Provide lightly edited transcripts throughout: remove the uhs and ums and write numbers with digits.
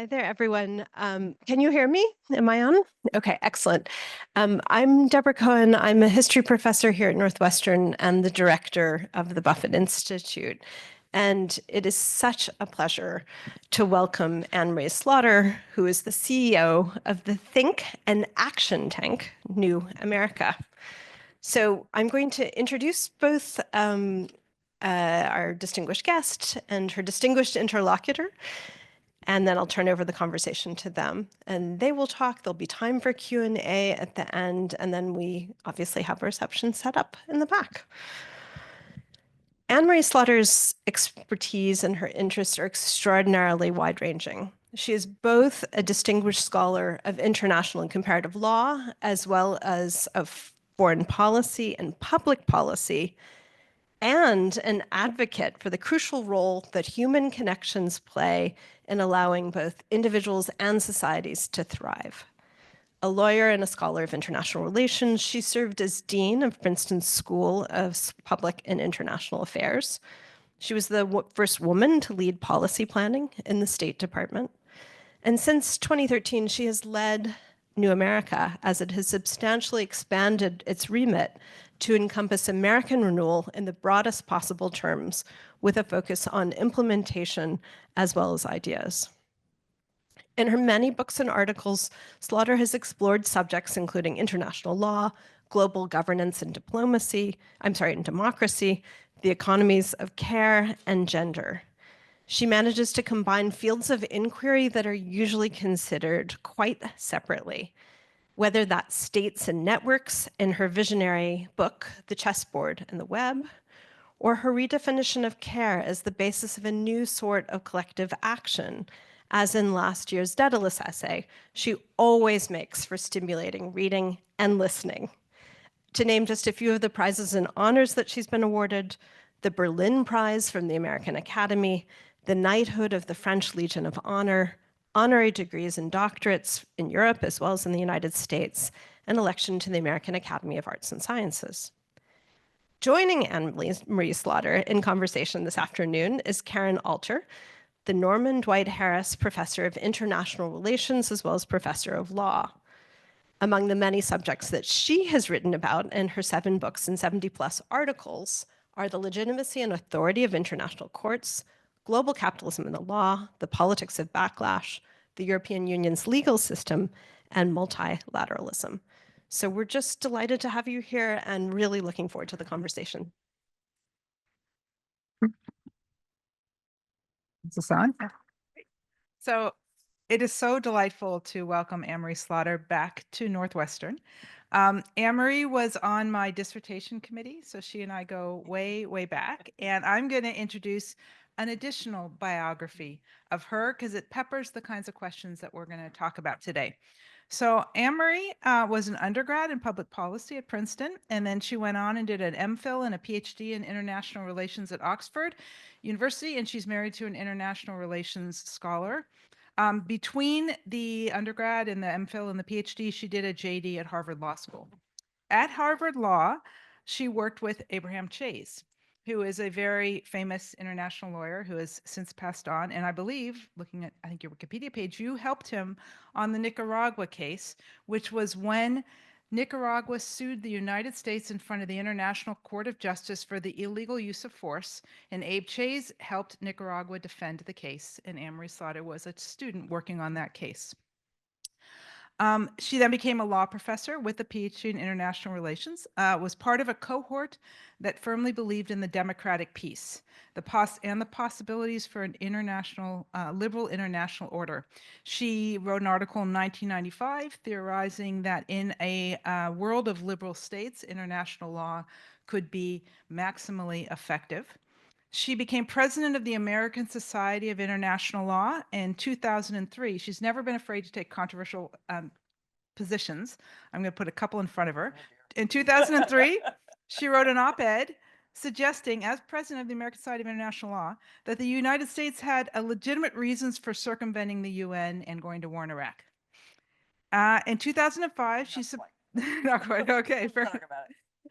Hi there, everyone. Can you hear me? Am I on? Okay, excellent. I'm Deborah Cohen. I'm a history professor here at Northwestern and the director of the Buffett Institute. And it is such a pleasure to welcome Anne-Marie Slaughter, who is the CEO of the think and action tank, New America. So I'm going to introduce both our distinguished guest and her distinguished interlocutor, and then I'll turn over the conversation to them. And they will talk. There'll be time for Q&A at the end, and then we obviously have a reception set up in the back. Anne-Marie Slaughter's expertise and her interests are extraordinarily wide-ranging. She is both a distinguished scholar of international and comparative law, as well as of foreign policy and public policy, and an advocate for the crucial role that human connections play in allowing both individuals and societies to thrive. A lawyer and a scholar of international relations, she served as dean of Princeton's School of Public and International Affairs. She was the first woman to lead policy planning in the State Department. And since 2013, she has led New America as it has substantially expanded its remit to encompass American renewal in the broadest possible terms, with a focus on implementation as well as ideas. In her many books and articles, Slaughter has explored subjects including international law, global governance and democracy, the economies of care, and gender. She manages to combine fields of inquiry that are usually considered quite separately, whether that's states and networks in her visionary book, The Chessboard and the Web, or her redefinition of care as the basis of a new sort of collective action, as in last year's Daedalus essay. She always makes for stimulating reading and listening. To name just a few of the prizes and honors that she's been awarded: the Berlin Prize from the American Academy, the Knighthood of the French Legion of Honor, honorary degrees and doctorates in Europe as well as in the United States, and election to the American Academy of Arts and Sciences. Joining Anne-Marie Slaughter in conversation this afternoon is Karen Alter, the Norman Dwight Harris Professor of International Relations as well as Professor of Law. Among the many subjects that she has written about in her 7 books and 70+ articles are the legitimacy and authority of international courts, global capitalism and the law, the politics of backlash, the European Union's legal system, and multilateralism. So we're just delighted to have you here and really looking forward to the conversation. Is this on? So it is so delightful to welcome Anne-Marie Slaughter back to Northwestern. Anne-Marie was on my dissertation committee, so she and I go way, way back. And I'm going to introduce an additional biography of her because it peppers the kinds of questions that we're going to talk about today. So Anne-Marie was an undergrad in public policy at Princeton, and then she went on and did an MPhil and a PhD in international relations at Oxford University, and she's married to an international relations scholar. Between the undergrad and the MPhil and the PhD, she did a JD at Harvard Law School. At Harvard Law, she worked with Abraham Chase, who is a very famous international lawyer who has since passed on. And I believe, looking at, I think, your Wikipedia page, you helped him on the Nicaragua case, which was when Nicaragua sued the United States in front of the International Court of Justice for the illegal use of force, and Abe Chase helped Nicaragua defend the case, and Anne-Marie Slaughter was a student working on that case. She then became a law professor with a PhD in international relations, was part of a cohort that firmly believed in the democratic peace, the possibilities for an international, liberal international order. She wrote an article in 1995 theorizing that in a world of liberal states, international law could be maximally effective. She became president of the American Society of International Law in 2003. She's never been afraid to take controversial positions. I'm going to put a couple in front of her. In 2003, she wrote an op-ed suggesting, as president of the American Society of International Law, that the United States had legitimate reasons for circumventing the UN and going to war in Iraq. In 2005, she not quite okay.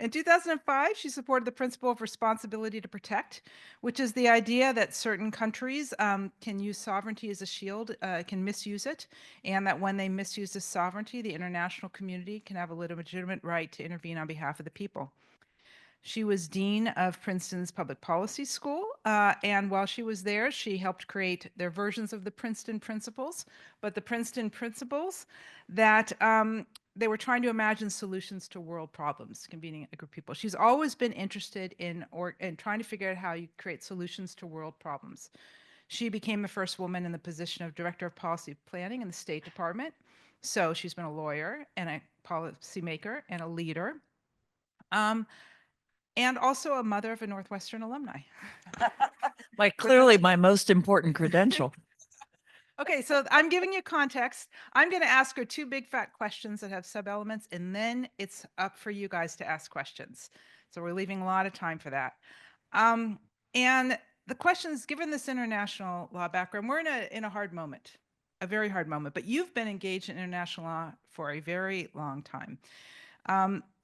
In 2005, she supported the principle of responsibility to protect, which is the idea that certain countries can use sovereignty as a shield, can misuse it, and that when they misuse this sovereignty, the international community can have a legitimate right to intervene on behalf of the people. She was dean of Princeton's public policy school, and while she was there, she helped create their versions of the Princeton principles. But the Princeton principles that they were trying to imagine solutions to world problems, convening a group of people. She's always been interested in trying to figure out how you create solutions to world problems. She became the first woman in the position of director of policy planning in the State Department. So she's been a lawyer and a policymaker and a leader. And also a mother of a Northwestern alumni. Like clearly my most important credential. Okay, so I'm giving you context. I'm going to ask her two big fat questions that have sub-elements, and then it's up for you guys to ask questions. So we're leaving a lot of time for that. And the questions, given this international law background, we're in a hard moment, a very hard moment, but you've been engaged in international law for a very long time.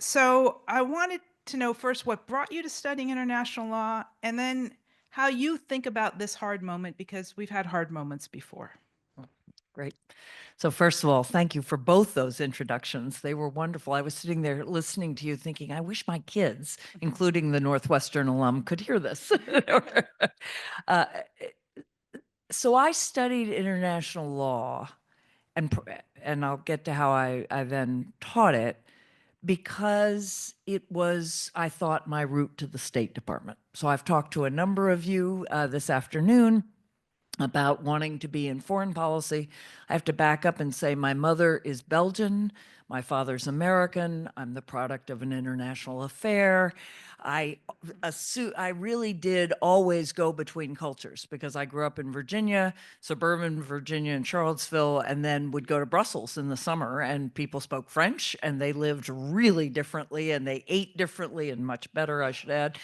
So I wanted to know first what brought you to studying international law, and then how you think about this hard moment, because we've had hard moments before. Great. So first of all, thank you for both those introductions. They were wonderful. I was sitting there listening to you thinking, I wish my kids, including the Northwestern alum, could hear this. uh, so I studied international law, and I'll get to how I then taught it, because it was, I thought, my route to the State Department. So I've talked to a number of you this afternoon about wanting to be in foreign policy. I have to back up and say my mother is Belgian, my father's American, I'm the product of an international affair. I really did always go between cultures because I grew up in Virginia, suburban Virginia in Charlottesville, and then would go to Brussels in the summer, and people spoke French and they lived really differently and they ate differently and much better, I should add.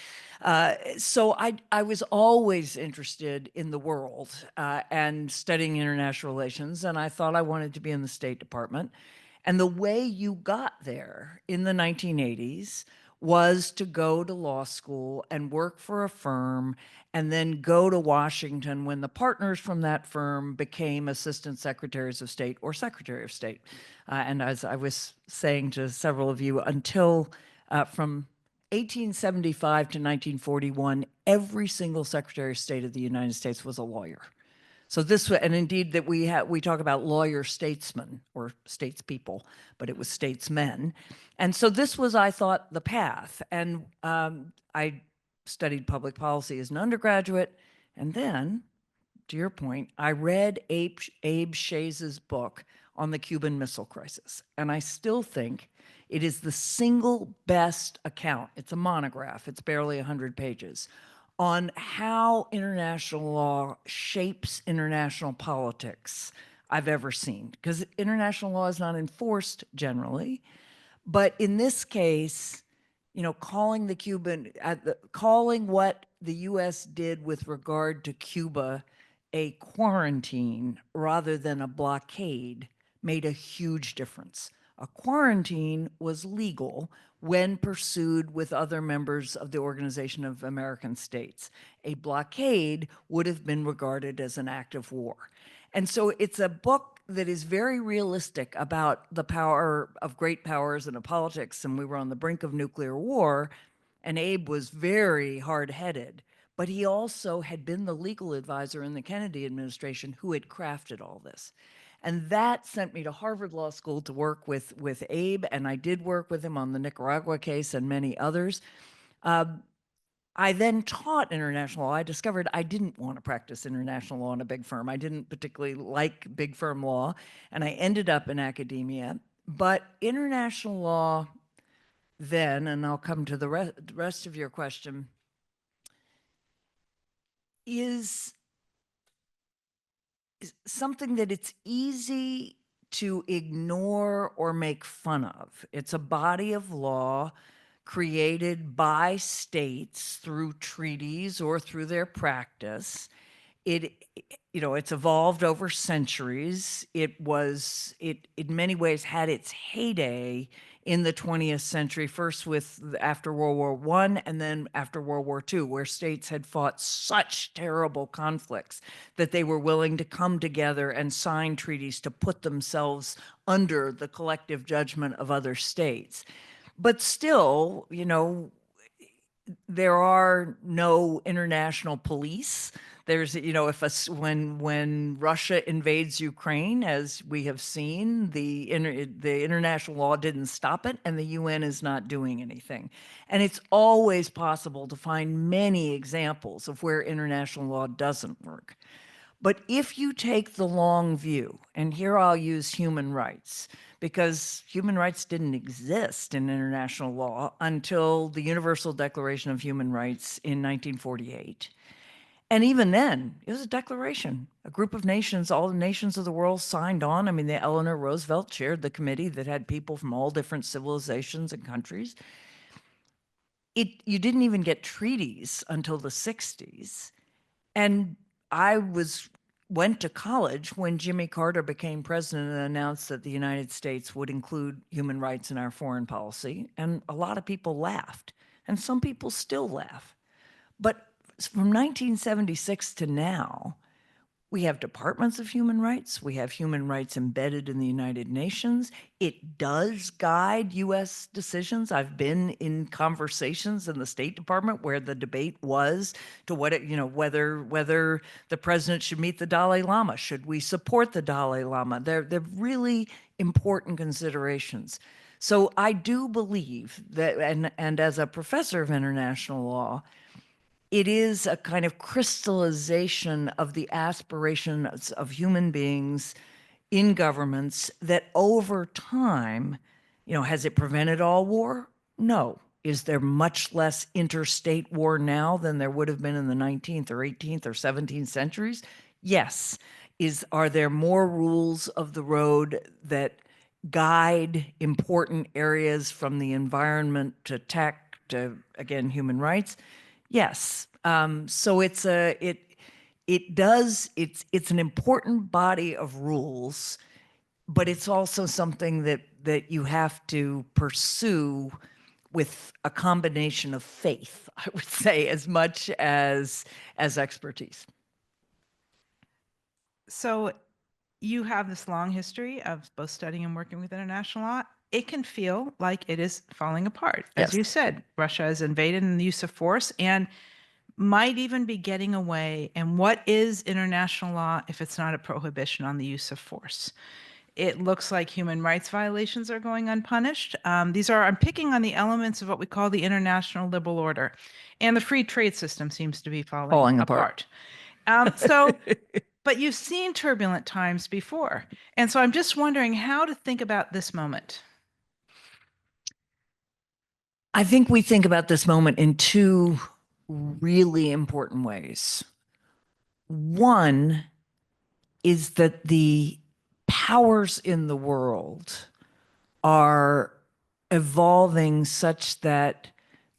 So I was always interested in the world and studying international relations, and I thought I wanted to be in the State Department. And the way you got there in the 1980s was to go to law school and work for a firm and then go to Washington when the partners from that firm became assistant secretaries of state or secretary of state. And as I was saying to several of you, until from 1875 to 1941, every single Secretary of State of the United States was a lawyer. So this, and indeed that we talk about lawyer statesmen or statespeople, but it was statesmen. And so this was, I thought, the path. And I studied public policy as an undergraduate. And then, to your point, I read Abe Shays's book on the Cuban Missile Crisis. And I still think it is the single best account. It's a monograph. It's barely 100 pages on how international law shapes international politics I've ever seen. Because international law is not enforced generally. But in this case, you know, calling what the US did with regard to Cuba a quarantine rather than a blockade made a huge difference. A quarantine was legal when pursued with other members of the Organization of American States. A blockade would have been regarded as an act of war. And so it's a book that is very realistic about the power of great powers and of politics. And we were on the brink of nuclear war, and Abe was very hard-headed, but he also had been the legal advisor in the Kennedy administration who had crafted all this. And that sent me to Harvard Law School to work with Abe, and I did work with him on the Nicaragua case and many others. I then taught international law. I discovered I didn't want to practice international law in a big firm. I didn't particularly like big firm law, and I ended up in academia. But international law then, and I'll come to the rest of your question, is something that it's easy to ignore or make fun of. It's a body of law created by states through treaties or through their practice. It's evolved over centuries. It in many ways had its heyday in the 20th century, first after World War I and then after World War II, where states had fought such terrible conflicts that they were willing to come together and sign treaties to put themselves under the collective judgment of other states. But still, there are no international police. There's, if when Russia invades Ukraine, as we have seen, the international law didn't stop it, and the UN is not doing anything. And it's always possible to find many examples of where international law doesn't work. But if you take the long view, and here I'll use human rights, because human rights didn't exist in international law until the Universal Declaration of Human Rights in 1948. And even then, it was a declaration. A group of nations, all the nations of the world signed on. I mean, Eleanor Roosevelt chaired the committee that had people from all different civilizations and countries. You didn't even get treaties until the 60s. And I went to college when Jimmy Carter became president and announced that the United States would include human rights in our foreign policy. And a lot of people laughed, and some people still laugh. But from 1976 to now, we have departments of human rights. We have human rights embedded in the United Nations. It does guide U.S. decisions. I've been in conversations in the State Department where the debate was to whether the president should meet the Dalai Lama. Should we support the Dalai Lama? They're really important considerations. So I do believe that, and as a professor of international law, it is a kind of crystallization of the aspirations of human beings in governments that over time, has it prevented all war? No. Is there much less interstate war now than there would have been in the 19th or 18th or 17th centuries? Yes. Are there more rules of the road that guide important areas from the environment to tech to, again, human rights? Yes. So it's an important body of rules, but it's also something that you have to pursue with a combination of faith, I would say, as much as expertise. So you have this long history of both studying and working with international law. It can feel like it is falling apart. As Yes. you said, Russia has invaded in the use of force and might even be getting away. And what is international law if it's not a prohibition on the use of force? It looks like human rights violations are going unpunished. I'm picking on the elements of what we call the international liberal order, and the free trade system seems to be falling apart. But you've seen turbulent times before. And so I'm just wondering how to think about this moment. I think we think about this moment in two really important ways. One is that the powers in the world are evolving such that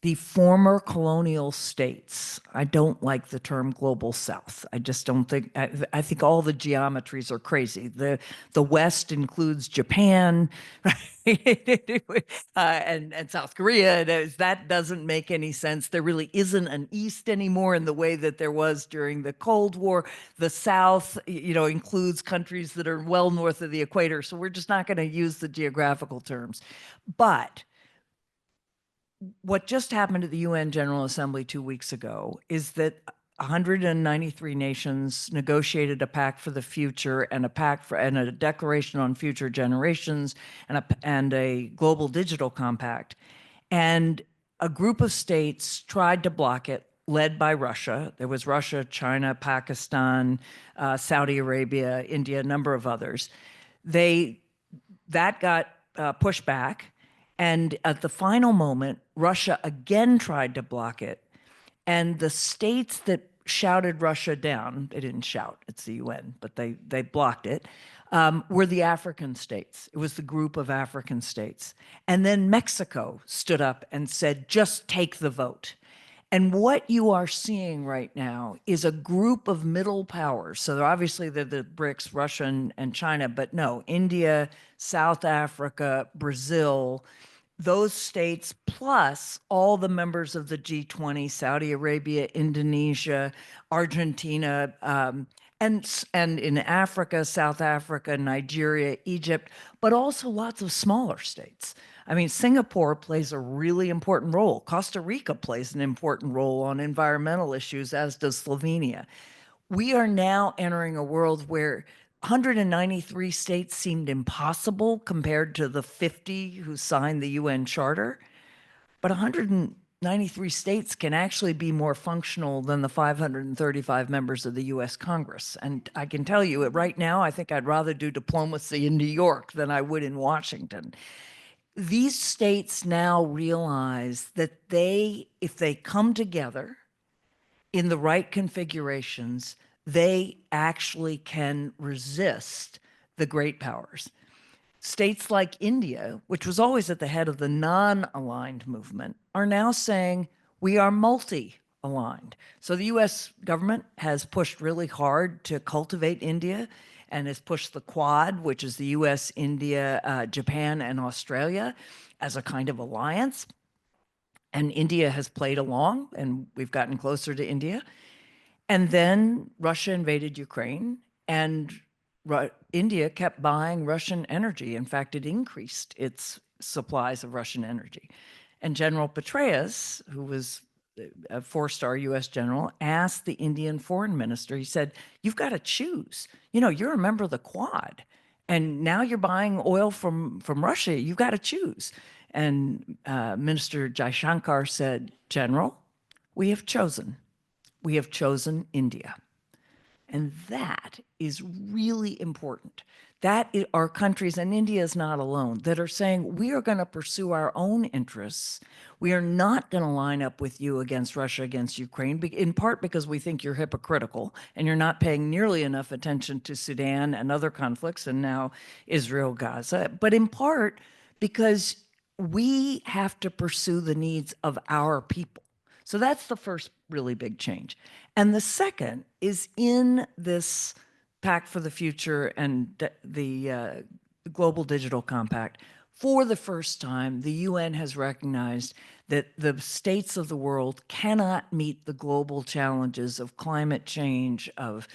the former colonial states, I don't like the term global south. I just don't think, I think all the geometries are crazy. The West includes Japan, right? And South Korea. That doesn't make any sense. There really isn't an East anymore in the way that there was during the Cold War. The South, includes countries that are well north of the equator. So we're just not going to use the geographical terms. But what just happened at the UN General Assembly 2 weeks ago is that 193 nations negotiated a pact for the future and a declaration on future generations and a global digital compact. And a group of states tried to block it, led by Russia. There was Russia, China, Pakistan, Saudi Arabia, India, a number of others. That got pushed back. And at the final moment, Russia again tried to block it. And the states that shouted Russia down, they didn't shout, it's the UN, but they blocked it, were the African states. It was the group of African states. And then Mexico stood up and said, just take the vote. And what you are seeing right now is a group of middle powers. So obviously they're the BRICS, Russia and China, but no, India, South Africa, Brazil, those states plus all the members of the G20, Saudi Arabia, Indonesia, Argentina, and in Africa, South Africa, Nigeria, Egypt, but also lots of smaller states. I mean, Singapore plays a really important role. Costa Rica plays an important role on environmental issues, as does Slovenia. We are now entering a world where 193 states seemed impossible compared to the 50 who signed the UN Charter, but 193 states can actually be more functional than the 535 members of the US Congress. And I can tell you right now, I think I'd rather do diplomacy in New York than I would in Washington. These states now realize that if they come together in the right configurations, they actually can resist the great powers. States like India, which was always at the head of the non-aligned movement, are now saying we are multi-aligned. So the US government has pushed really hard to cultivate India and has pushed the Quad, which is the US, India, Japan, and Australia, as a kind of alliance. And India has played along, and we've gotten closer to India. And then Russia invaded Ukraine, and India kept buying Russian energy. In fact, it increased its supplies of Russian energy. And General Petraeus, who was a four-star US general, asked the Indian foreign minister, he said, you've got to choose. You know, you're a member of the Quad, and now you're buying oil from Russia. You've got to choose. And Minister Jaishankar said, General, we have chosen. We have chosen India. And that is really important. That are countries, and India is not alone, that are saying we are going to pursue our own interests. We are not going to line up with you against Russia, against Ukraine, in part because we think you're hypocritical and you're not paying nearly enough attention to Sudan and other conflicts, and now Israel, Gaza, but in part because we have to pursue the needs of our people. So that's the first really big change. And the second is in this Pact for the Future and the Global Digital Compact, for the first time, the UN has recognized that the states of the world cannot meet the global challenges of climate change, of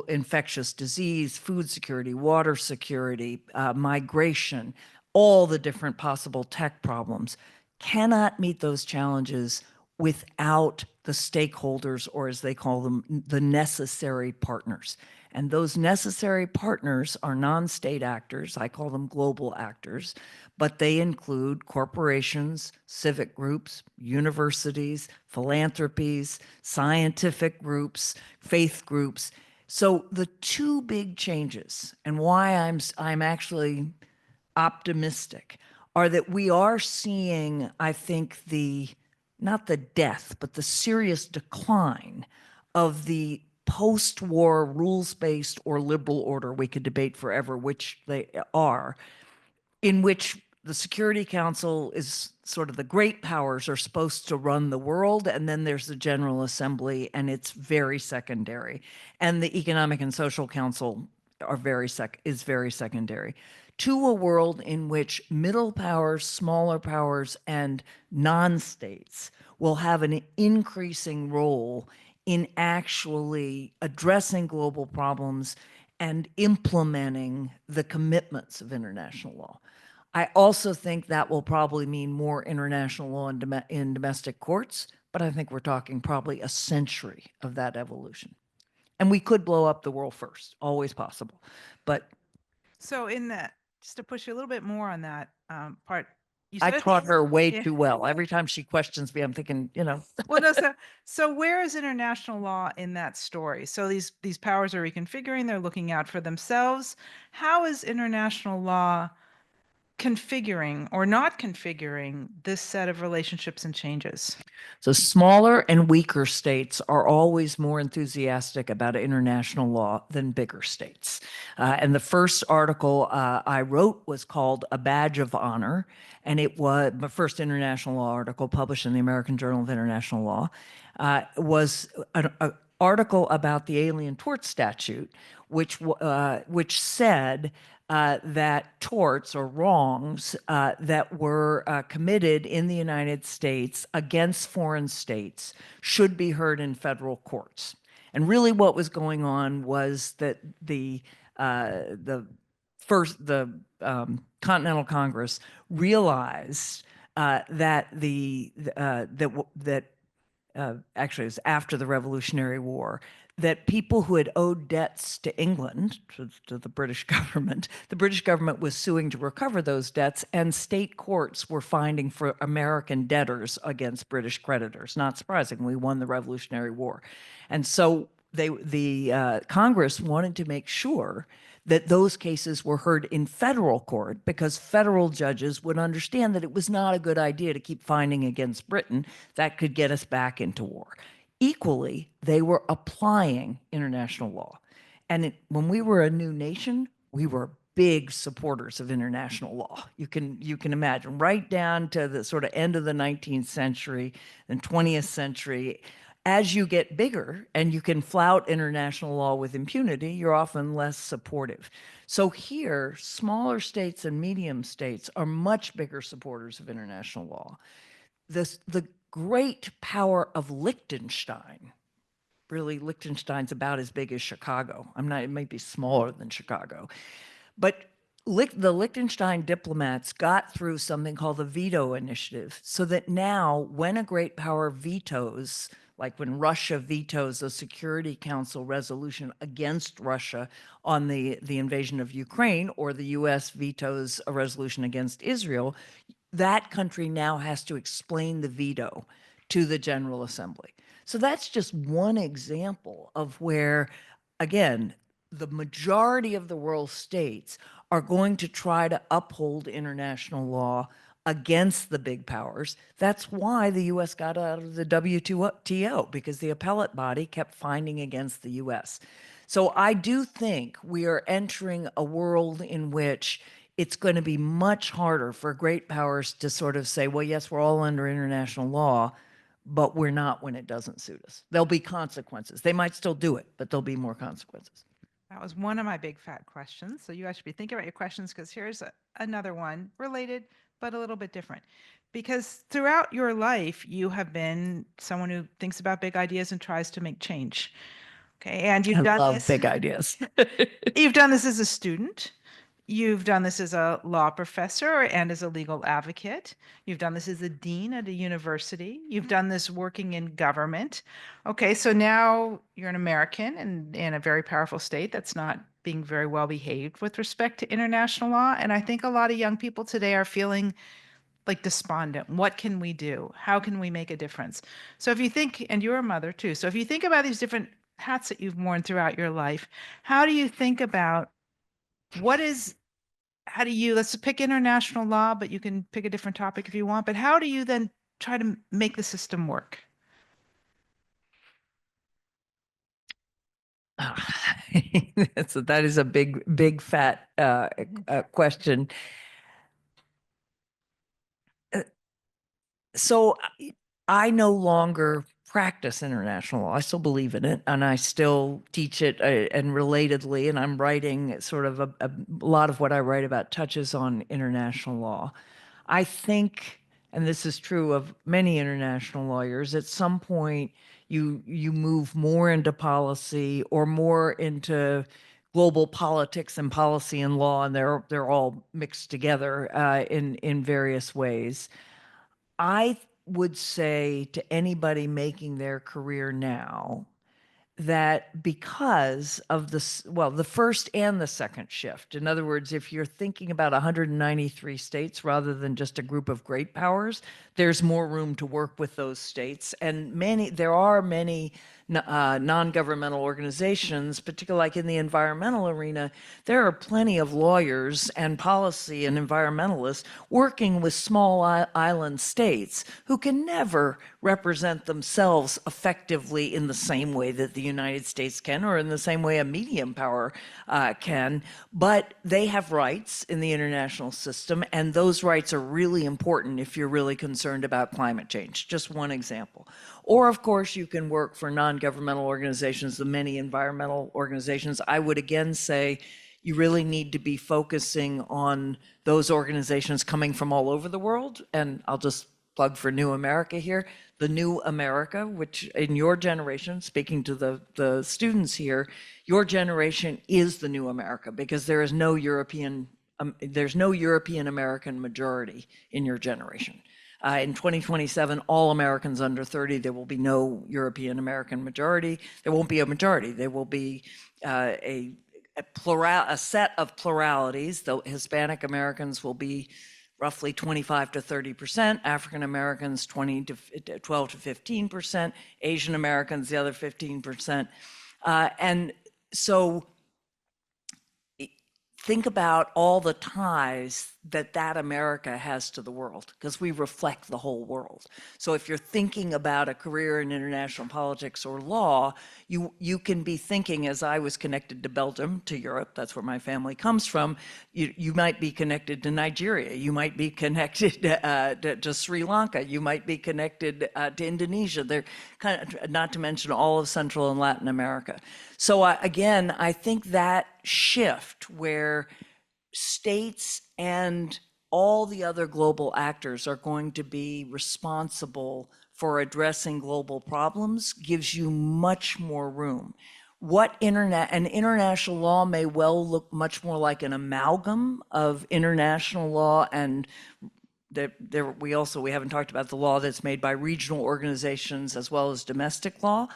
infectious disease, food security, water security, migration, all the different possible tech problems, cannot meet those challenges without the stakeholders, or as they call them, the necessary partners. And those necessary partners are non-state actors. I call them global actors, but they include corporations, civic groups, universities, philanthropies, scientific groups, faith groups. So the two big changes, and why I'm actually optimistic, are that we are seeing, I think, not the death, but the serious decline of the post-war rules-based or liberal order. We could debate forever which they are, in which the Security Council is sort of the great powers are supposed to run the world, and then there's the General Assembly, and it's very secondary. And the Economic and Social Council is very secondary, to a world in which middle powers, smaller powers, and non-states will have an increasing role in actually addressing global problems and implementing the commitments of international law. I also think that will probably mean more international law in domestic courts, but I think we're talking probably a century of that evolution. And we could blow up the world first, always possible. But So in that, just to push you a little bit more on that part, you I said taught her way Yeah. too well. Every time she questions me, I'm thinking, Well, no, so where is international law in that story? So these powers are reconfiguring, they're looking out for themselves. How is international law configuring or not configuring this set of relationships and changes? So smaller and weaker states are always more enthusiastic about international law than bigger states. And the first article I wrote was called A Badge of Honor, and it was my first international law article published in the American Journal of International Law, was article about the Alien Tort Statute, which said that torts or wrongs that were committed in the United States against foreign states should be heard in federal courts. And really, what was going on was that the Continental Congress realized that actually it was after the Revolutionary War, that people who had owed debts to England, to the British government was suing to recover those debts, and state courts were finding for American debtors against British creditors. Not surprising, we won the Revolutionary War. And so the Congress wanted to make sure that those cases were heard in federal court, because federal judges would understand that it was not a good idea to keep finding against Britain. That could get us back into war. Equally, they were applying international law. And when we were a new nation, we were big supporters of international law. You can imagine, right down to the sort of end of the 19th century and 20th century. As you get bigger and you can flout international law with impunity, you're often less supportive. So here, smaller states and medium states are much bigger supporters of international law. The great power of Liechtenstein, really, Liechtenstein's about as big as Chicago. It might be smaller than Chicago, but the Liechtenstein diplomats got through something called the veto initiative, so that now when a great power vetoes, like when Russia vetoes a Security Council resolution against Russia on the invasion of Ukraine, or the US vetoes a resolution against Israel, that country now has to explain the veto to the General Assembly. So that's just one example of where, again, the majority of the world's states are going to try to uphold international law against the big powers. That's why the US got out of the WTO, because the appellate body kept finding against the US. So I do think we are entering a world in which it's going to be much harder for great powers to sort of say, well, yes, we're all under international law, but we're not when it doesn't suit us. There'll be consequences. They might still do it, but there'll be more consequences. That was one of my big fat questions. So you guys should be thinking about your questions, because here's another one related, but a little bit different. Because throughout your life, you have been someone who thinks about big ideas and tries to make change. Okay, and you've done love this. big ideas. You've done this as a student. You've done this as a law professor and as a legal advocate. You've done this as a dean at a university. You've done this working in government. Okay, so now you're an American and in a very powerful state that's not being very well behaved with respect to international law. And I think a lot of young people today are feeling like despondent. What can we do? How can we make a difference? So if you think, and you're a mother too, so if you think about these different hats that you've worn throughout your life, how do you think about how do you, let's pick international law, but you can pick a different topic if you want, but how do you then try to make the system work? So that is a big fat question. So I no longer practice international law. I still believe in it, and I still teach it, and relatedly, and I'm writing sort of a lot of what I write about touches on international law. I think, and this is true of many international lawyers, at some point you move more into policy or more into global politics and policy and law, and they're all mixed together in various ways. I would say to anybody making their career now that because of the first and the second shift, in other words, if you're thinking about 193 states rather than just a group of great powers, there's more room to work with those states. And there are many non-governmental organizations, particularly like in the environmental arena. There are plenty of lawyers and policy and environmentalists working with small island states who can never represent themselves effectively in the same way that the United States can, or in the same way a medium power can, but they have rights in the international system, and those rights are really important if you're really concerned about climate change. Just one example. Or of course, you can work for non-governmental organizations, the many environmental organizations. I would again say you really need to be focusing on those organizations coming from all over the world. And I'll just plug for New America here. The New America, which in your generation, speaking to the students here, your generation is the New America, because there is no there's no European American majority in your generation. In 2027, all Americans under 30, there will be no European American majority. There won't be a majority. There will be a set of pluralities. The Hispanic Americans will be roughly 25 to 30%, African Americans 12 to 15%, Asian Americans the other 15%. And so think about all the ties that America has to the world, because we reflect the whole world. So if you're thinking about a career in international politics or law, you can be thinking, as I was connected to Belgium, to Europe, that's where my family comes from, you might be connected to Nigeria, you might be connected to Sri Lanka, you might be connected to Indonesia, they're kind of, not to mention all of Central and Latin America. So again, I think that shift where states and all the other global actors are going to be responsible for addressing global problems gives you much more room. International law may well look much more like an amalgam of international law, and we haven't talked about the law that's made by regional organizations as well as domestic law.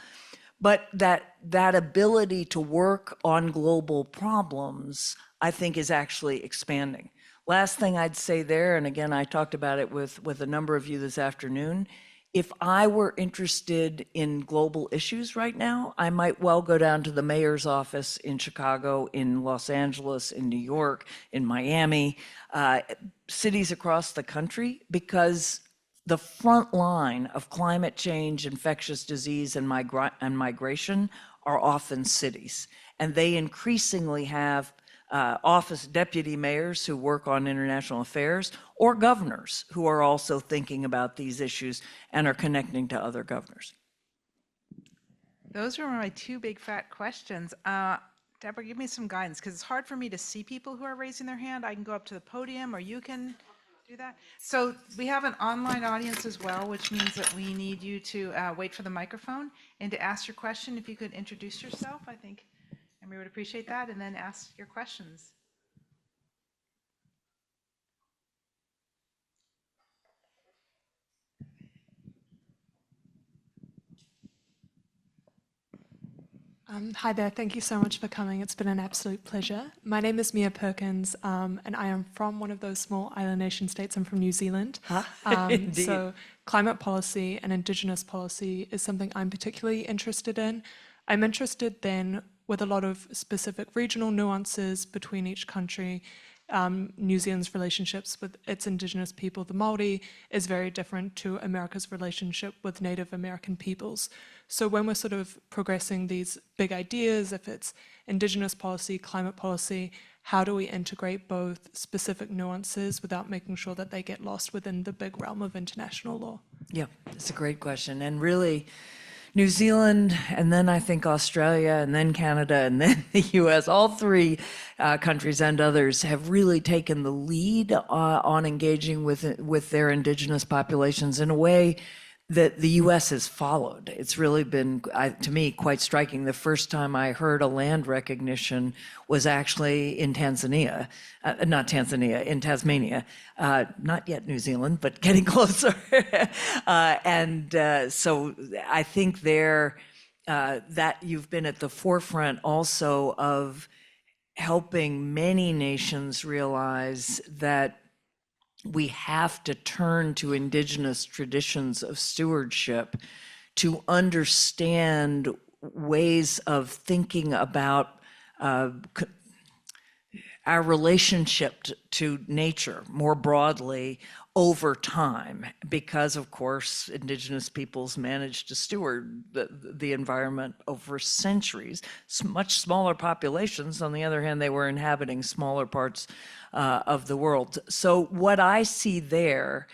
But that ability to work on global problems, I think, is actually expanding. Last thing I'd say there, and again, I talked about it with a number of you this afternoon, if I were interested in global issues right now, I might well go down to the mayor's office in Chicago, in Los Angeles, in New York, in Miami, cities across the country, because the front line of climate change, infectious disease, and migration are often cities. And they increasingly have office deputy mayors who work on international affairs, or governors who are also thinking about these issues and are connecting to other governors. Those are my two big fat questions. Deborah, give me some guidance, because it's hard for me to see people who are raising their hand. I can go up to the podium, or you can do that. So we have an online audience as well, which means that we need you to wait for the microphone and to ask your question. If you could introduce yourself, I think Emery would appreciate that, and then ask your questions. Hi there, thank you so much for coming. It's been an absolute pleasure. My name is Mia Perkins, and I am from one of those small island nation states. I'm from New Zealand. Indeed. So climate policy and Indigenous policy is something I'm particularly interested in. I'm interested then with a lot of specific regional nuances between each country. New Zealand's relationships with its Indigenous people, the Māori, is very different to America's relationship with Native American peoples. So when we're sort of progressing these big ideas, if it's Indigenous policy, climate policy, how do we integrate both specific nuances without making sure that they get lost within the big realm of international law? Yeah, that's a great question. And really, New Zealand, and then I think Australia, and then Canada, and then the US, all three countries and others have really taken the lead on engaging with their Indigenous populations in a way that the US has followed. It's really been, to me, quite striking. The first time I heard a land recognition was actually in Tanzania, in Tasmania, not yet New Zealand, but getting closer. So I think that you've been at the forefront also of helping many nations realize that we have to turn to Indigenous traditions of stewardship to understand ways of thinking about our relationship to nature more broadly over time, because of course Indigenous peoples managed to steward the environment over centuries. Much smaller populations, on the other hand, they were inhabiting smaller parts of the world. So what I see there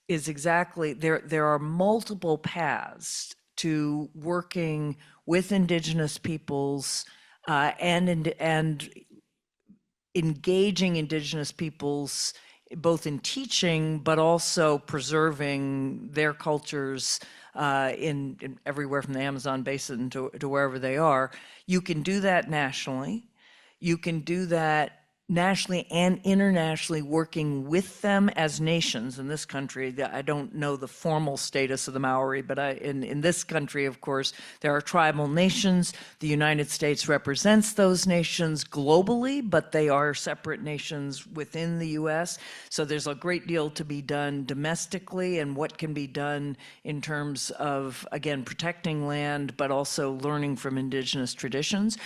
is exactly, there are multiple paths to working with Indigenous peoples and engaging Indigenous peoples both in teaching, but also preserving their cultures in everywhere from the Amazon basin to wherever they are. You can do that nationally. You can do that nationally and internationally, working with them as nations. In this country, I don't know the formal status of the Maori, but in this country, of course, there are tribal nations. The United States represents those nations globally, but they are separate nations within the US. So there's a great deal to be done domestically, and what can be done in terms of, again, protecting land, but also learning from Indigenous traditions.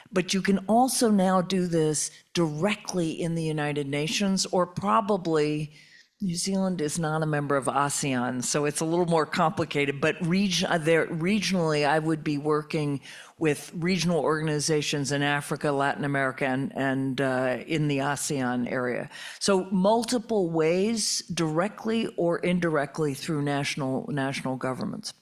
But you can also now do this directly in the United Nations, or probably New Zealand is not a member of ASEAN, so it's a little more complicated. But regionally, I would be working with regional organizations in Africa, Latin America, and in the ASEAN area. So multiple ways, directly or indirectly, through national governments.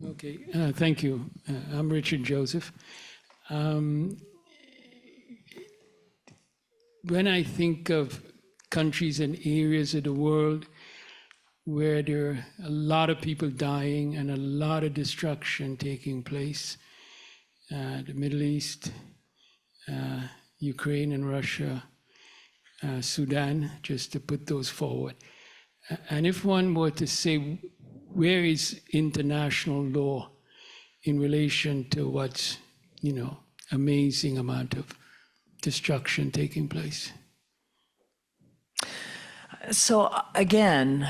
Okay, thank you. I'm Richard Joseph. When I think of countries and areas of the world where there are a lot of people dying and a lot of destruction taking place, the Middle East, Ukraine and Russia, Sudan, just to put those forward. And if one were to say, where is international law in relation to what's, amazing amount of destruction taking place? So again,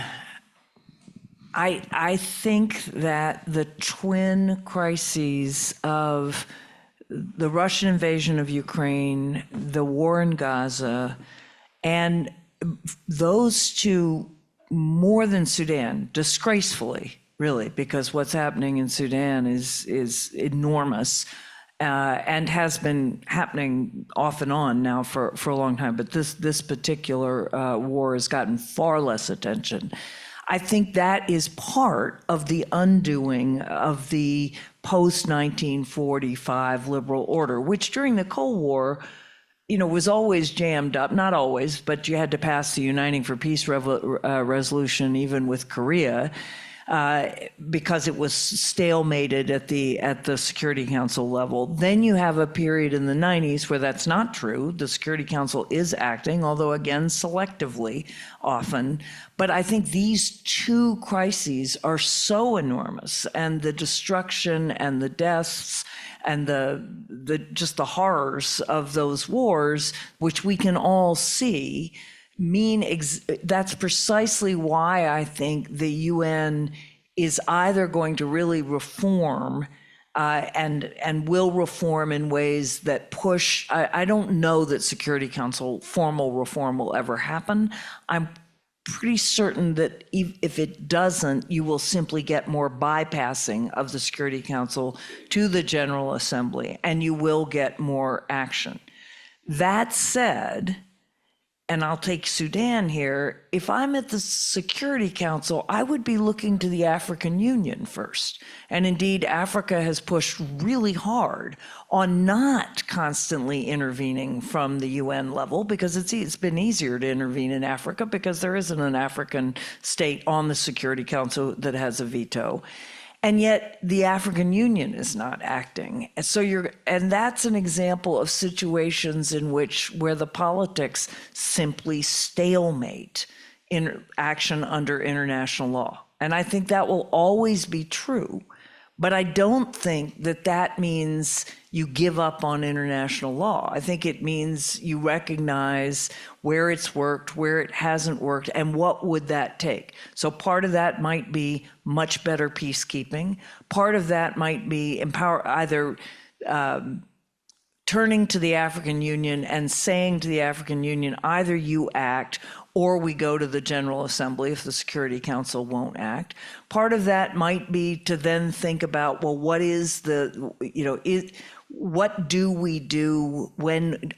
I think that the twin crises of the Russian invasion of Ukraine, the war in Gaza, and those two, more than Sudan, disgracefully, really, because what's happening in Sudan is enormous and has been happening off and on now for a long time. But this particular war has gotten far less attention. I think that is part of the undoing of the post-1945 liberal order, which during the Cold War, was always jammed up, not always, but you had to pass the Uniting for Peace resolution even with Korea because it was stalemated at the Security Council level. Then you have a period in the 90s where that's not true. The Security Council is acting, although again, selectively often. But I think these two crises are so enormous, and the destruction and the deaths and just the horrors of those wars, which we can all see, that's precisely why I think the UN is either going to really reform and will reform in ways that push. I don't know that Security Council formal reform will ever happen. I'm pretty certain that if it doesn't, you will simply get more bypassing of the Security Council to the General Assembly, and you will get more action. That said, and I'll take Sudan here, if I'm at the Security Council, I would be looking to the African Union first. And indeed, Africa has pushed really hard on not constantly intervening from the UN level, because it's been easier to intervene in Africa because there isn't an African state on the Security Council that has a veto. And yet the African Union is not acting. And so and that's an example of situations in where the politics simply stalemate in action under international law. And I think that will always be true. But I don't think that means you give up on international law. I think it means you recognize where it's worked, where it hasn't worked, and what would that take. So part of that might be much better peacekeeping. Part of that might be turning to the African Union and saying to the African Union, either you act or we go to the General Assembly if the Security Council won't act. Part of that might be to then think about, well, what is the, what do we do when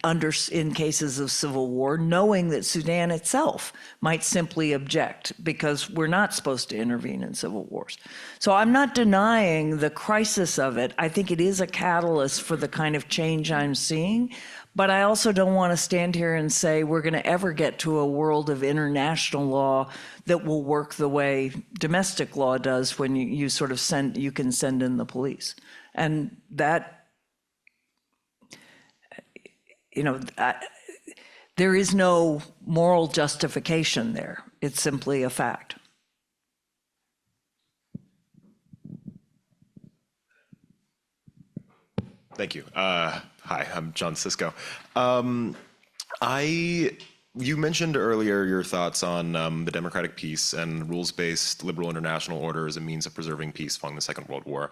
in cases of civil war, knowing that Sudan itself might simply object because we're not supposed to intervene in civil wars. So I'm not denying the crisis of it. I think it is a catalyst for the kind of change I'm seeing. But I also don't want to stand here and say we're going to ever get to a world of international law that will work the way domestic law does when you sort of you can send in the police. And that, there is no moral justification there. It's simply a fact. Thank you. Hi, I'm John Sisko. You mentioned earlier your thoughts on the democratic peace and rules-based liberal international order as a means of preserving peace following the Second World War.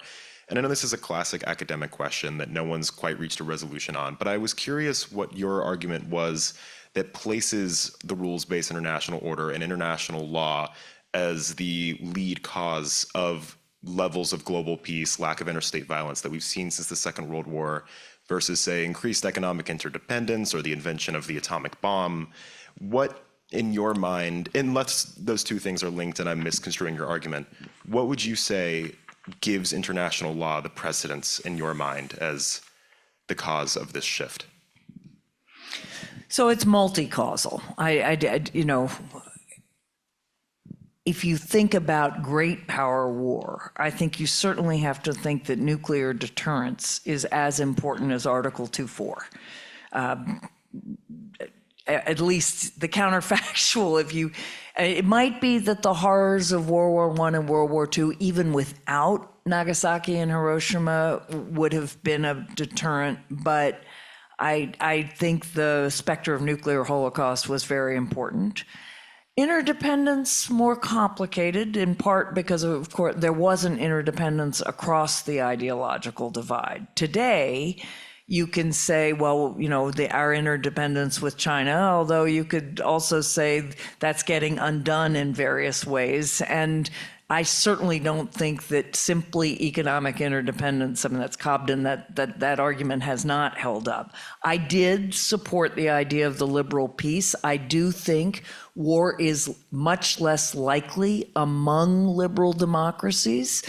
And I know this is a classic academic question that no one's quite reached a resolution on, but I was curious what your argument was that places the rules-based international order and international law as the lead cause of levels of global peace, lack of interstate violence that we've seen since the Second World War versus, say, increased economic interdependence or the invention of the atomic bomb. What, in your mind, unless those two things are linked and I'm misconstruing your argument, what would you say gives international law the precedence in your mind as the cause of this shift? So it's multi-causal. If you think about great power war, I think you certainly have to think that nuclear deterrence is as important as Article 2.4. At least the counterfactual, it might be that the horrors of World War I and World War II, even without Nagasaki and Hiroshima, would have been a deterrent, but I think the specter of nuclear holocaust was very important. Interdependence, more complicated, in part because, of course, there wasn't interdependence across the ideological divide. Today, you can say, well, our interdependence with China, although you could also say that's getting undone in various ways. And I certainly don't think that simply economic interdependence, that's Cobden, that argument has not held up. I did support the idea of the liberal peace. I do think war is much less likely among liberal democracies.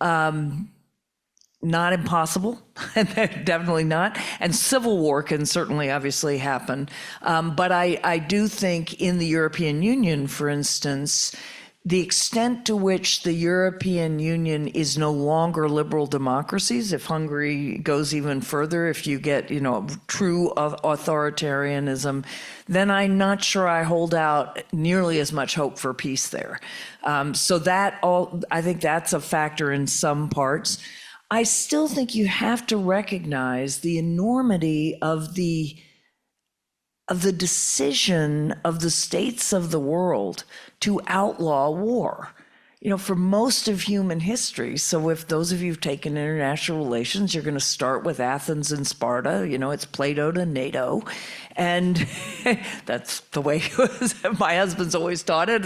Not impossible, definitely not. And civil war can certainly obviously happen. But I do think in the European Union, for instance, the extent to which the European Union is no longer liberal democracies, if Hungary goes even further, if you get, true authoritarianism, then I'm not sure I hold out nearly as much hope for peace there. I think that's a factor in some parts. I still think you have to recognize the enormity of the decision of the states of the world to outlaw war. For most of human history. So if those of you who've taken international relations, you're going to start with Athens and Sparta. It's Plato to NATO. And that's the way my husband's always taught it.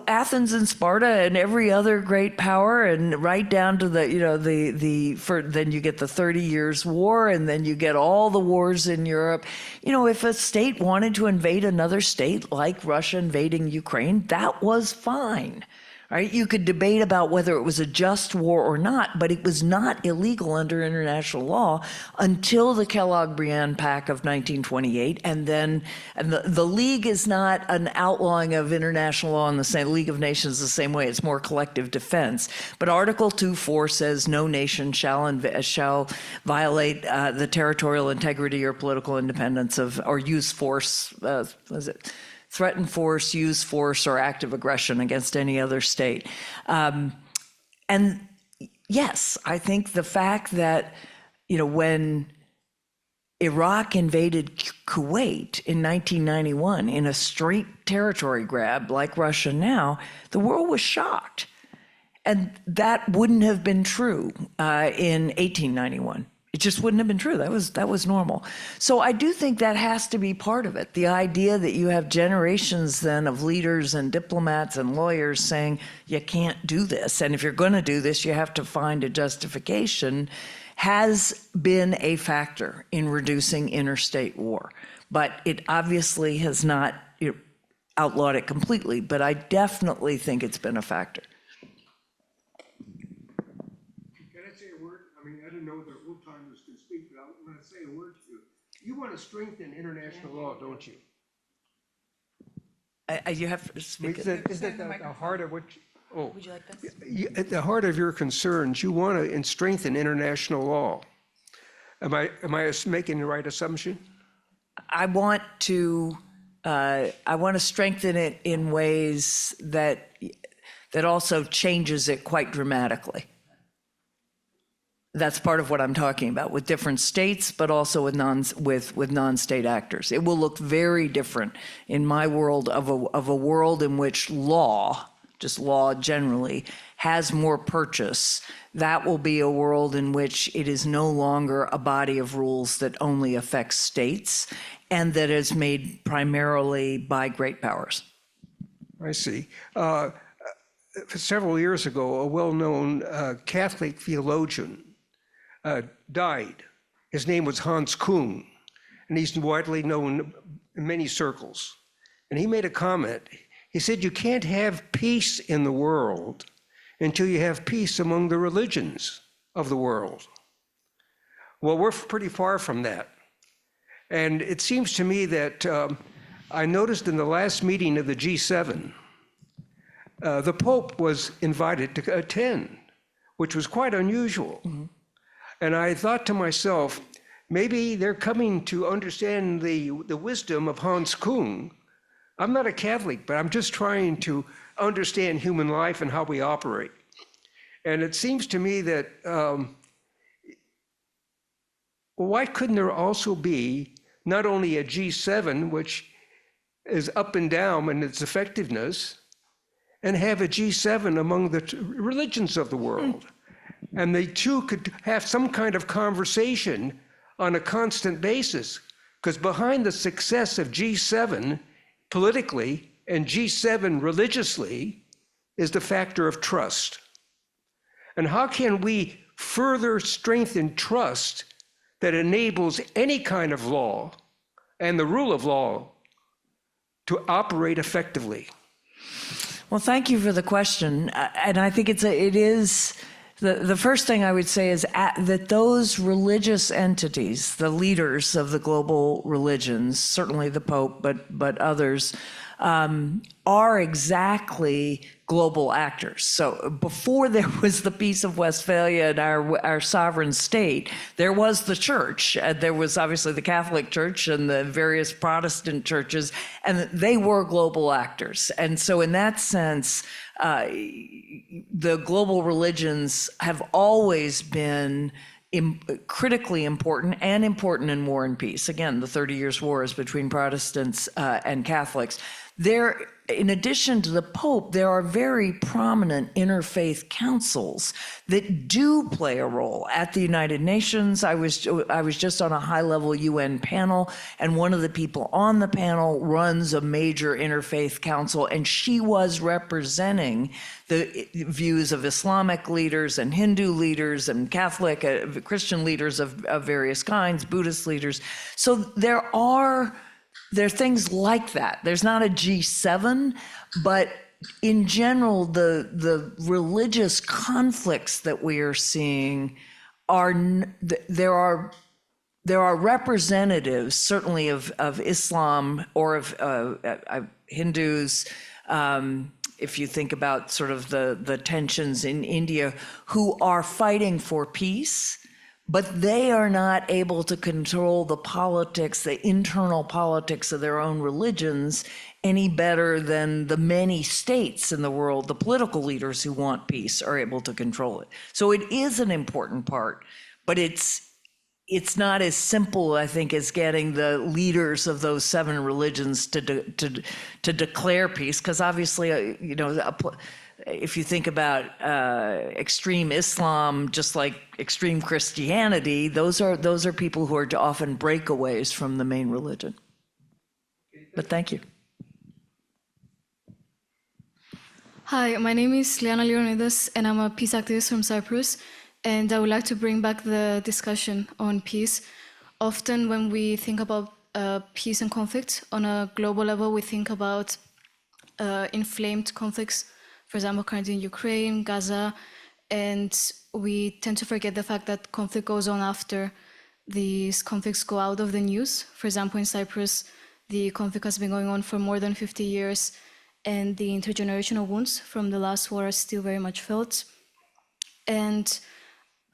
Athens and Sparta and every other great power, and right down to then you get the 30 Years' War, and then you get all the wars in Europe. If a state wanted to invade another state, like Russia invading Ukraine, that was fine. Right? You could debate about whether it was a just war or not, but it was not illegal under international law until the Kellogg-Briand Pact of 1928. And the League is not an outlawing of international law in the same League of Nations the same way. It's more collective defense. But Article 2.4 says no nation shall violate the territorial integrity or political independence or use force. Threaten force, use force, or active aggression against any other state. And yes, I think the fact that, when Iraq invaded Kuwait in 1991 in a straight territory grab like Russia now, the world was shocked. And that wouldn't have been true in 1891. It just wouldn't have been true. That was normal. So I do think that has to be part of it. The idea that you have generations then of leaders and diplomats and lawyers saying you can't do this, and if you're going to do this, you have to find a justification, has been a factor in reducing interstate war. But it obviously has not outlawed it completely, but I definitely think it's been a factor. Can I say a word? I mean, I don't know whether old-timers can speak, but I want to say a word to you. You want to strengthen international law, don't you? You have to speak. Is that the heart of what? Would you like this? At the heart of your concerns, you want to strengthen international law. Am I making the right assumption? I want to strengthen it in ways that also changes it quite dramatically. That's part of what I'm talking about with different states, but also with non-state actors. It will look very different in my world of a world in which law, just law generally, has more purchase. That will be a world in which it is no longer a body of rules that only affects states and that is made primarily by great powers. I see. Several years ago, a well-known Catholic theologian died. His name was Hans Kuhn, and he's widely known in many circles. And he made a comment. He said, you can't have peace in the world until you have peace among the religions of the world. Well, we're pretty far from that. And it seems to me that I noticed in the last meeting of the G7, the Pope was invited to attend, which was quite unusual. Mm-hmm. And I thought to myself, maybe they're coming to understand the wisdom of Hans Kuhn. I'm not a Catholic, but I'm just trying to understand human life and how we operate. And it seems to me that, why couldn't there also be not only a G7, which is up and down in its effectiveness, and have a G7 among the religions of the world? And they too could have some kind of conversation on a constant basis, because behind the success of G7 politically and G7 religiously is the factor of trust. And how can we further strengthen trust that enables any kind of law and the rule of law to operate effectively? Well, thank you for the question. And I think it is. The first thing I would say is that those religious entities, the leaders of the global religions, certainly the Pope, but others, are exactly global actors. So before there was the Peace of Westphalia and our sovereign state, there was the church. There was obviously the Catholic Church and the various Protestant churches, and they were global actors. And so in that sense, the global religions have always been critically important and important in War and Peace. Again, the 30 Years' Wars between Protestants and Catholics. There, in addition to the Pope, there are very prominent interfaith councils that do play a role at the United Nations. I was just on a high-level UN panel, and one of the people on the panel runs a major interfaith council, and she was representing the views of Islamic leaders and Hindu leaders and Catholic, Christian leaders of various kinds, Buddhist leaders. So there are things like that. There's not a G7, but in general, the religious conflicts that we are seeing there are representatives, certainly of Islam or of Hindus. If you think about sort of the tensions in India, who are fighting for peace, but they are not able to control the politics, the internal politics of their own religions any better than the many states in the world, the political leaders who want peace are able to control it. So it is an important part, but it's not as simple, I think, as getting the leaders of those 7 religions to declare peace, because obviously, if you think about extreme Islam, just like extreme Christianity, those are people who are often breakaways from the main religion. But thank you. Hi, my name is Liana Leonidas, and I'm a peace activist from Cyprus. And I would like to bring back the discussion on peace. Often when we think about peace and conflict on a global level, we think about inflamed conflicts, for example, currently in Ukraine, Gaza, and we tend to forget the fact that conflict goes on after these conflicts go out of the news. For example, in Cyprus, the conflict has been going on for more than 50 years, and the intergenerational wounds from the last war are still very much felt. And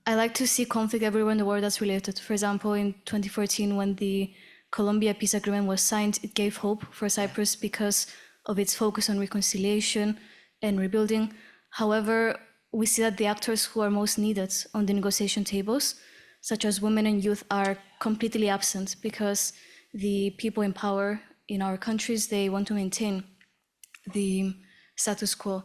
I like to see conflict everywhere in the world that's related. For example, in 2014, when the Colombia peace agreement was signed, it gave hope for Cyprus because of its focus on reconciliation and rebuilding. However, we see that the actors who are most needed on the negotiation tables, such as women and youth, are completely absent because the people in power in our countries, they want to maintain the status quo.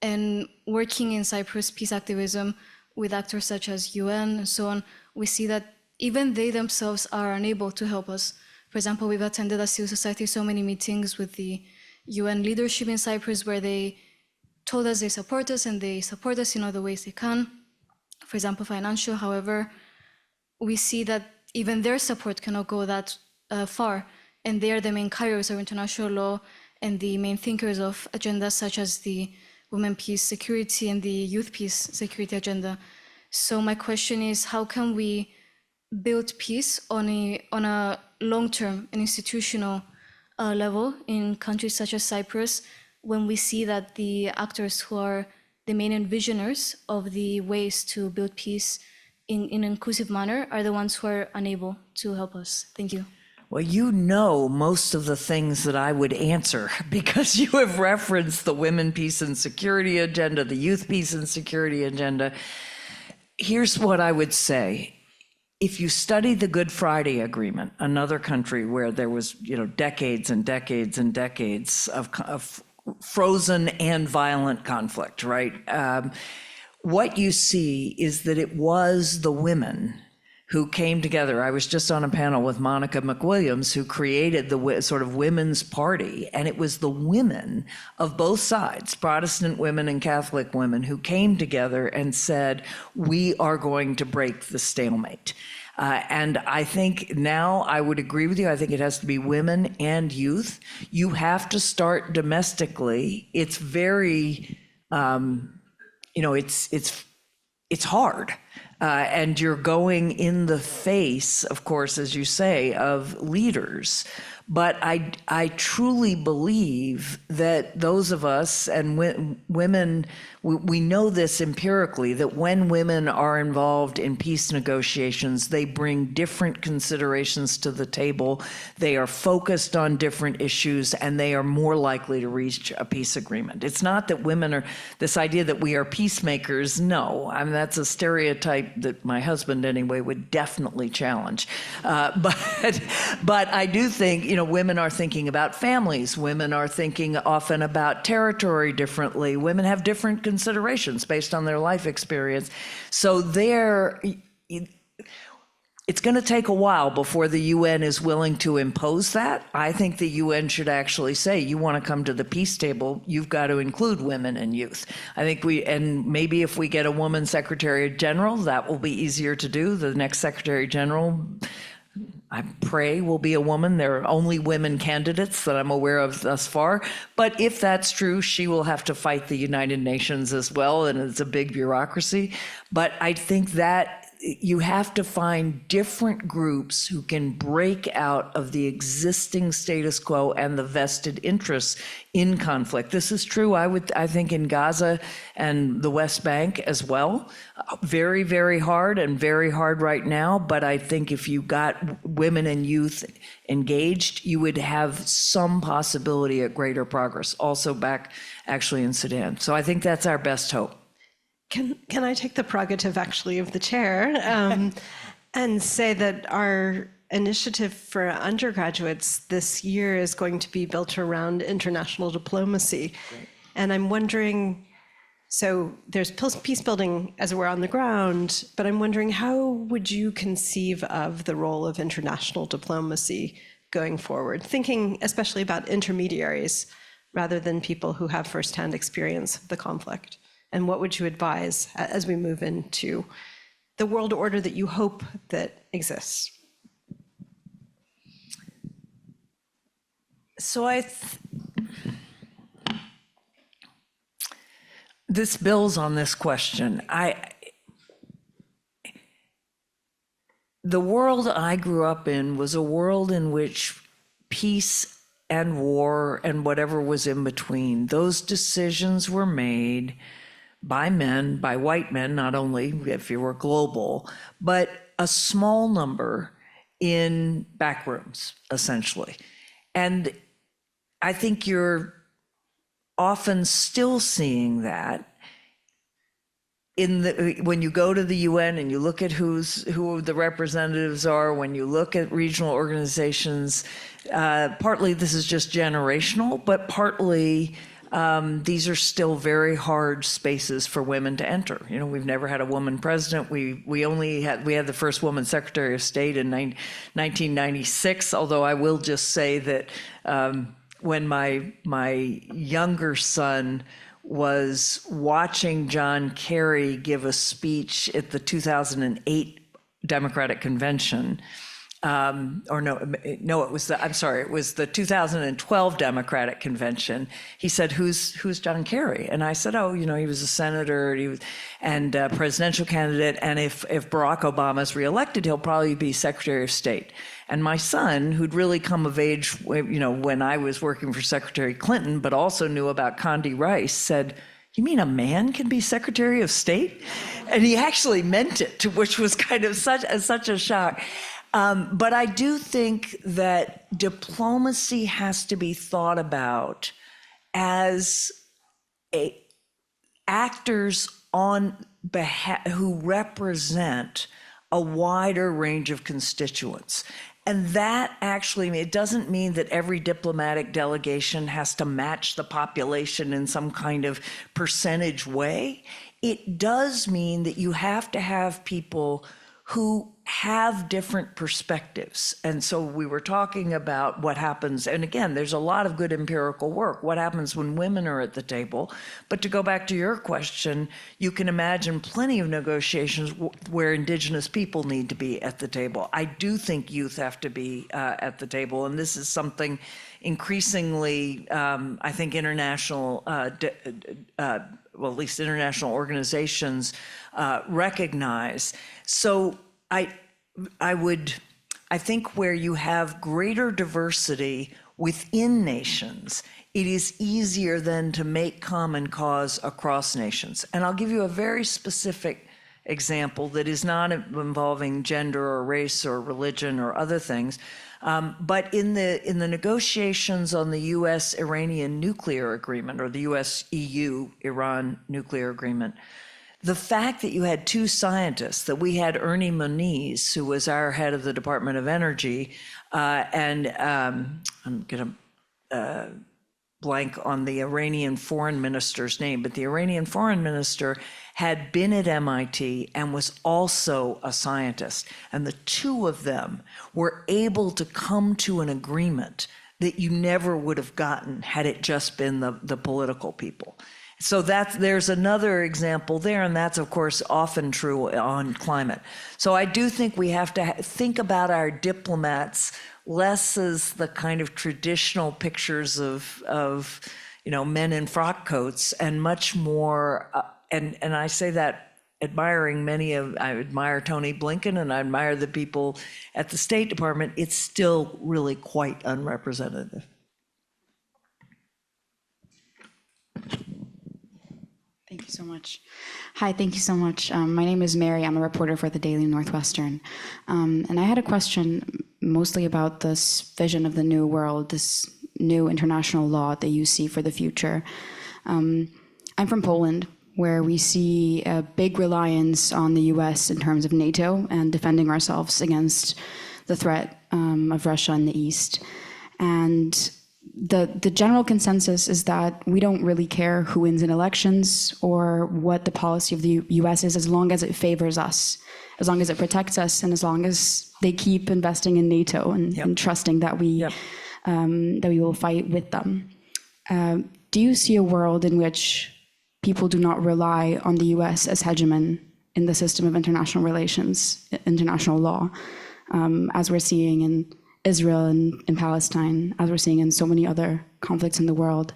And working in Cyprus peace activism with actors such as UN and so on, we see that even they themselves are unable to help us. For example, we've attended as civil society so many meetings with the UN leadership in Cyprus where they told us they support us and they support us in other ways they can, for example, financial. However, we see that even their support cannot go that far, and they are the main carriers of international law and the main thinkers of agendas such as the women peace security and the youth peace security agenda. So my question is, how can we build peace on a long-term and institutional level in countries such as Cyprus, when we see that the actors who are the main envisioners of the ways to build peace in an inclusive manner are the ones who are unable to help us? Thank you. Well, you know most of the things that I would answer because you have referenced the women peace and security agenda, the youth peace and security agenda. Here's what I would say. If you study the Good Friday Agreement, another country where there was, decades and decades and decades of frozen and violent conflict, right? What you see is that it was the women who came together. I was just on a panel with Monica McWilliams, who created the sort of women's party, and it was the women of both sides, Protestant women and Catholic women, who came together and said, we are going to break the stalemate. And I think now I would agree with you. I think it has to be women and youth. You have to start domestically. It's very, it's hard. And you're going in the face, of course, as you say, of leaders. But I truly believe that those of us and women, we know this empirically, that when women are involved in peace negotiations, they bring different considerations to the table. They are focused on different issues, and they are more likely to reach a peace agreement. It's not that women are, this idea that we are peacemakers, no. I mean, that's a stereotype that my husband, anyway, would definitely challenge. But I do think, women are thinking about families. Women are thinking often about territory differently. Women have different considerations based on their life experience. So it's going to take a while before the UN is willing to impose that. I think the UN should actually say, you want to come to the peace table, you've got to include women and youth. I think and maybe if we get a woman Secretary General, that will be easier to do. The next Secretary General, I pray, will be a woman. There are only women candidates that I'm aware of thus far. But if that's true, she will have to fight the United Nations as well, and it's a big bureaucracy. But I think that you have to find different groups who can break out of the existing status quo and the vested interests in conflict. This is true, I think, in Gaza and the West Bank as well. Very, very hard and very hard right now. But I think if you got women and youth engaged, you would have some possibility at greater progress. Also back actually in Sudan. So I think that's our best hope. Can I take the prerogative actually of the chair and say that our initiative for undergraduates this year is going to be built around international diplomacy. Great. And I'm wondering So there's peace building as it were on the ground, but I'm wondering, how would you conceive of the role of international diplomacy going forward, thinking especially about intermediaries rather than people who have firsthand experience of the conflict? And what would you advise as we move into the world order that you hope that exists? So this builds on this question. The world I grew up in was a world in which peace and war and whatever was in between, those decisions were made by men, by white men, not only if you were global, but a small number in back rooms, essentially. And I think you're often still seeing that when you go to the UN and you look at who the representatives are, when you look at regional organizations, partly this is just generational, but partly these are still very hard spaces for women to enter. You know, we've never had a woman president. We had the first woman Secretary of State in 1996. Although I will just say that when my younger son was watching John Kerry give a speech at the 2008 Democratic Convention, it was the 2012 Democratic Convention. He said, who's John Kerry? And I said, oh, he was a senator and a presidential candidate. And if Barack Obama is reelected, he'll probably be Secretary of State. And my son, who'd really come of age, when I was working for Secretary Clinton, but also knew about Condi Rice, said, you mean a man can be Secretary of State? And he actually meant it, which was kind of such a shock. But I do think that diplomacy has to be thought about as actors on behalf who represent a wider range of constituents. And that actually, it doesn't mean that every diplomatic delegation has to match the population in some kind of percentage way. It does mean that you have to have people who have different perspectives. And so we were talking about what happens, and again, there's a lot of good empirical work, what happens when women are at the table. But to go back to your question, you can imagine plenty of negotiations where Indigenous people need to be at the table. I do think youth have to be at the table, and this is something increasingly, I think international, well, at least international organizations recognize. So I think where you have greater diversity within nations, it is easier then to make common cause across nations. And I'll give you a very specific example that is not involving gender or race or religion or other things. But in the negotiations on the U.S.-Iranian nuclear agreement, or the U.S.-EU-Iran nuclear agreement, the fact that you had two scientists, that we had Ernie Moniz, who was our head of the Department of Energy, and I'm going to blank on the Iranian foreign minister's name, but the Iranian foreign minister had been at MIT and was also a scientist. And the two of them were able to come to an agreement that you never would have gotten had it just been the political people. So there's another example there, and that's of course often true on climate. So I do think we have to think about our diplomats less as the kind of traditional pictures of men in frock coats, and much more, and I say that admiring I admire Tony Blinken and I admire the people at the State Department. It's still really quite unrepresentative. Thank you so much. Hi, thank you so much. My name is Mary. I'm a reporter for the Daily Northwestern. And I had a question mostly about this vision of the new world, this new international law that you see for the future. I'm from Poland, where we see a big reliance on the US in terms of NATO and defending ourselves against the threat of Russia in the East. And the general consensus is that we don't really care who wins in elections or what the policy of the US is, as long as it favors us, as long as it protects us, and as long as they keep investing in NATO and trusting that we will fight with them. Do you see a world in which people do not rely on the US as hegemon in the system of international relations, international law, as we're seeing in Israel and in Palestine, as we're seeing in so many other conflicts in the world?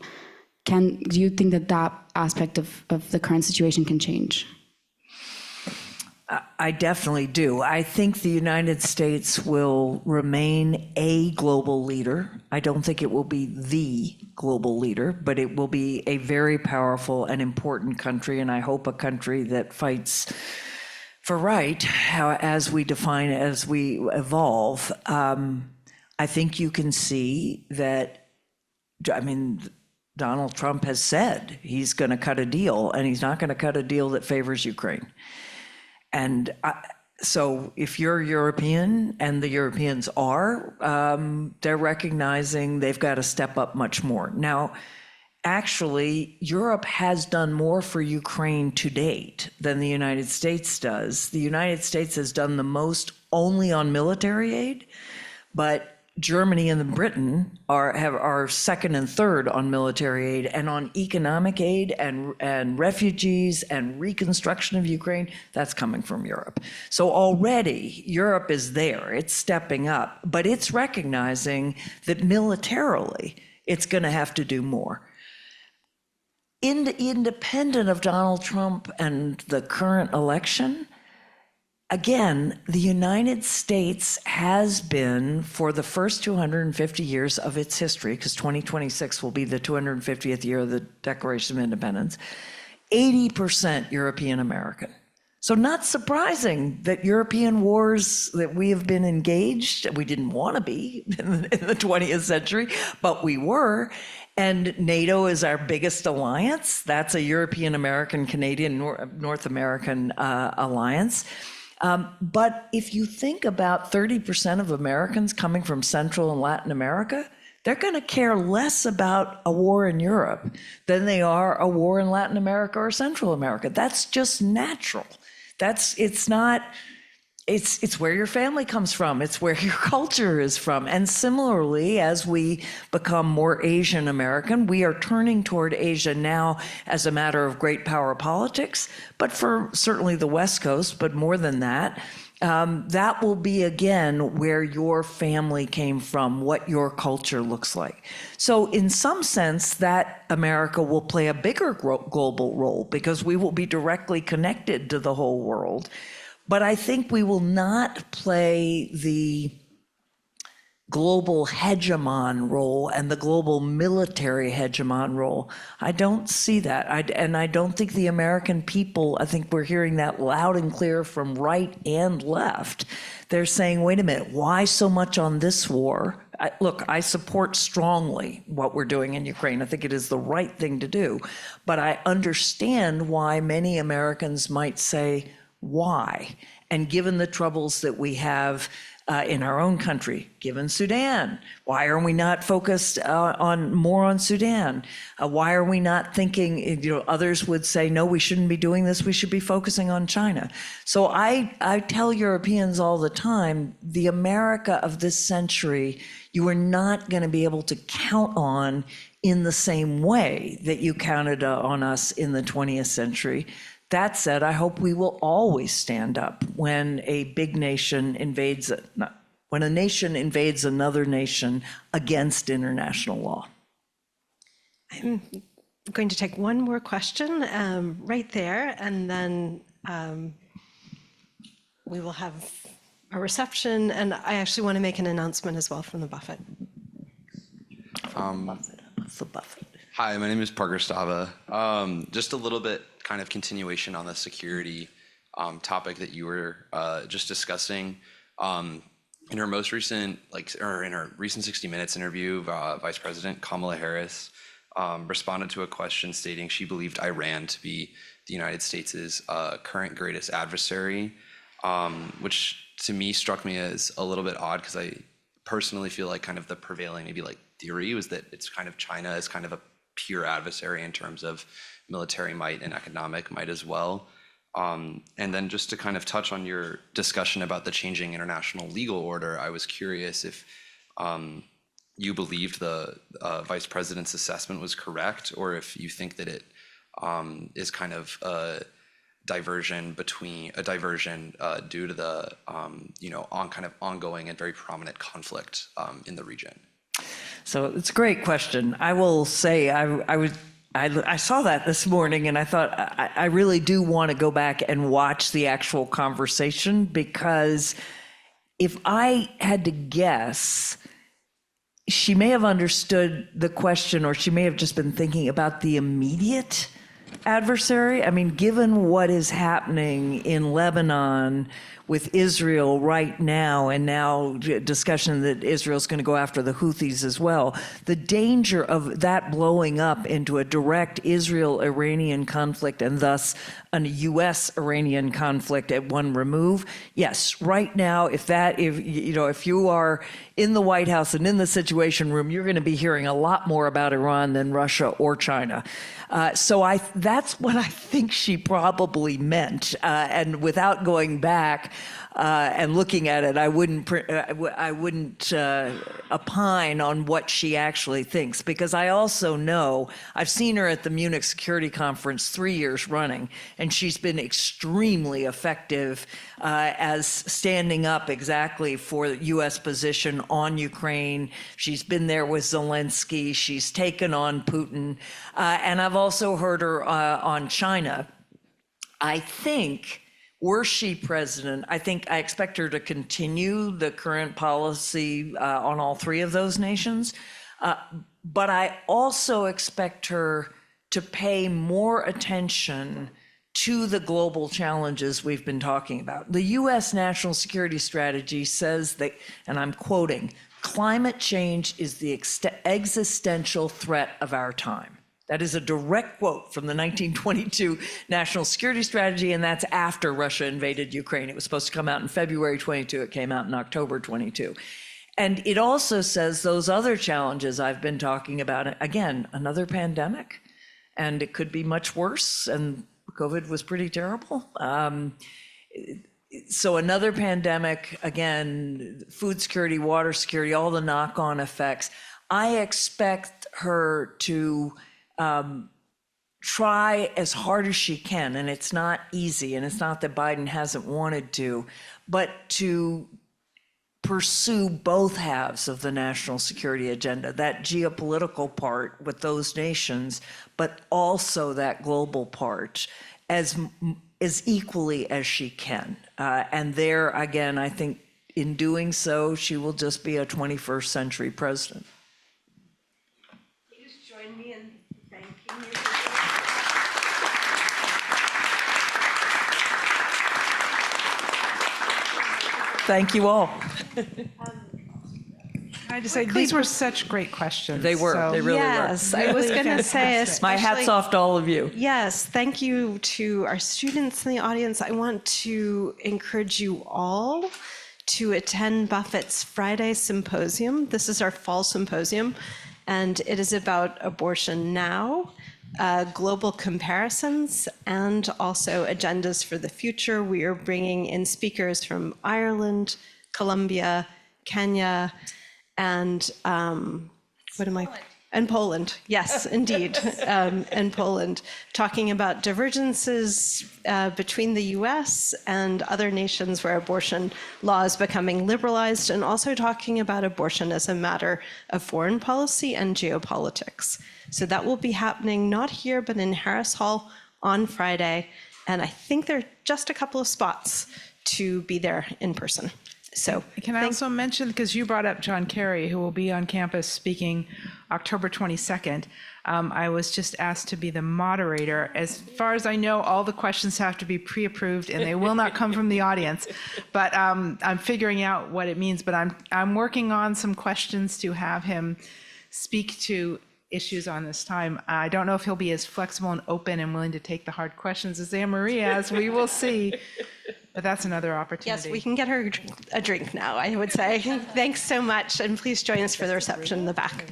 Do you think that that aspect of the current situation can change? I definitely do. I think the United States will remain a global leader. I don't think it will be the global leader, but it will be a very powerful and important country, and I hope a country that fights for right, as we define it, as we evolve. I think you can see that, I mean, Donald Trump has said he's going to cut a deal, and he's not going to cut a deal that favors Ukraine. And so if you're European, and the Europeans are, they're recognizing they've got to step up much more. Now, actually, Europe has done more for Ukraine to date than the United States does. The United States has done the most only on military aid, but Germany and Britain are second and third on military aid, and on economic aid and refugees and reconstruction of Ukraine, that's coming from Europe. So already Europe is there, it's stepping up, but it's recognizing that militarily it's going to have to do more. Independent of Donald Trump and the current election, again, the United States has been, for the first 250 years of its history, because 2026 will be the 250th year of the Declaration of Independence, 80% European American. So not surprising that European wars that we have been engaged, we didn't want to be in the 20th century, but we were. And NATO is our biggest alliance. That's a European American, Canadian, North American alliance. But if you think about 30% of Americans coming from Central and Latin America, they're going to care less about a war in Europe than they are a war in Latin America or Central America. That's just natural. It's where your family comes from. It's where your culture is from. And similarly, as we become more Asian American, we are turning toward Asia now as a matter of great power politics, but for certainly the West Coast, but more than that, that will be again where your family came from, what your culture looks like. So in some sense, that America will play a bigger global role because we will be directly connected to the whole world. But I think we will not play the global hegemon role and the global military hegemon role. I don't see that. And I don't think the American people, I think we're hearing that loud and clear from right and left. They're saying, wait a minute, why so much on this war? Look, I support strongly what we're doing in Ukraine. I think it is the right thing to do. But I understand why many Americans might say, why? And given the troubles that we have in our own country, given Sudan, why are we not focused more on Sudan? Why are we not thinking, others would say, no, we shouldn't be doing this, we should be focusing on China. So I tell Europeans all the time, the America of this century, you are not going to be able to count on in the same way that you counted on us in the 20th century. That said, I hope we will always stand up when a big nation invades, when a nation invades another nation against international law. I'm going to take one more question right there, and then we will have a reception. And I actually want to make an announcement as well from the Buffett. Buffett. Hi, my name is Parker Stava. Just a little bit kind of continuation on the security topic that you were just discussing. In her most recent, in her recent 60 Minutes interview, Vice President Kamala Harris responded to a question stating she believed Iran to be the United States' current greatest adversary, which to me struck me as a little bit odd because I personally feel like kind of the prevailing, maybe like theory was that it's kind of China is kind of a peer adversary in terms of military might and economic might as well. And then just to kind of touch on your discussion about the changing international legal order, I was curious if you believed the vice president's assessment was correct, or if you think that it is kind of a diversion due to the kind of ongoing and very prominent conflict in the region. So it's a great question. I will say I saw that this morning and I thought I really do want to go back and watch the actual conversation, because if I had to guess, she may have understood the question, or she may have just been thinking about the immediate adversary. I mean, given what is happening in Lebanon with Israel right now, and now discussion that Israel's going to go after the Houthis as well, the danger of that blowing up into a direct Israel-Iranian conflict, and thus a U.S.-Iranian conflict at one remove. Yes, right now, if you are in the White House and in the Situation Room, you're going to be hearing a lot more about Iran than Russia or China. So that's what I think she probably meant. And without going back and looking at it, I wouldn't opine on what she actually thinks, because I also know I've seen her at the Munich Security Conference 3 years running, and she's been extremely effective as standing up exactly for the U.S. position on Ukraine. She's been there with Zelensky. She's taken on Putin. And I've also heard her on China. I think, were she president, I expect her to continue the current policy on all three of those nations. But I also expect her to pay more attention to the global challenges we've been talking about. The U.S. National Security Strategy says that, and I'm quoting, "Climate change is the existential threat of our time." That is a direct quote from the 1922 National Security Strategy, and that's after Russia invaded Ukraine. It was supposed to come out in February 22. It came out in October 22. And it also says those other challenges I've been talking about, again, another pandemic, and it could be much worse, and COVID was pretty terrible. So another pandemic, again, food security, water security, all the knock-on effects. I expect her to try as hard as she can, and it's not easy, and it's not that Biden hasn't wanted to, but to pursue both halves of the national security agenda, that geopolitical part with those nations, but also that global part as equally as she can. And there, again, I think in doing so, she will just be a 21st century president. Please join me in thanking you. Thank you all. I just say these were such great questions. They were. So- They really were. Yes, I was going to say, fantastic. My hat's off to all of you. Yes, thank you to our students in the audience. I want to encourage you all to attend Buffett's Friday Symposium. This is our fall symposium, and it is about abortion now, global comparisons, and also agendas for the future. We are bringing in speakers from Ireland, Colombia, Kenya, and and Poland. Yes, indeed, and Poland, talking about divergences between the U.S. and other nations where abortion law is becoming liberalized, and also talking about abortion as a matter of foreign policy and geopolitics. So that will be happening not here, but in Harris Hall on Friday, and I think there are just a couple of spots to be there in person. So Can I also mention, because you brought up John Kerry, who will be on campus speaking October 22nd. I was just asked to be the moderator. As far as I know, all the questions have to be pre-approved, and they will not come from the audience. But I'm figuring out what it means. But I'm working on some questions to have him speak to issues on this time. I don't know if he'll be as flexible and open and willing to take the hard questions as Anne-Marie has. We will see. But that's another opportunity. yes, we can get her a drink now, I would say. Thanks so much, and please join us for the reception in the back.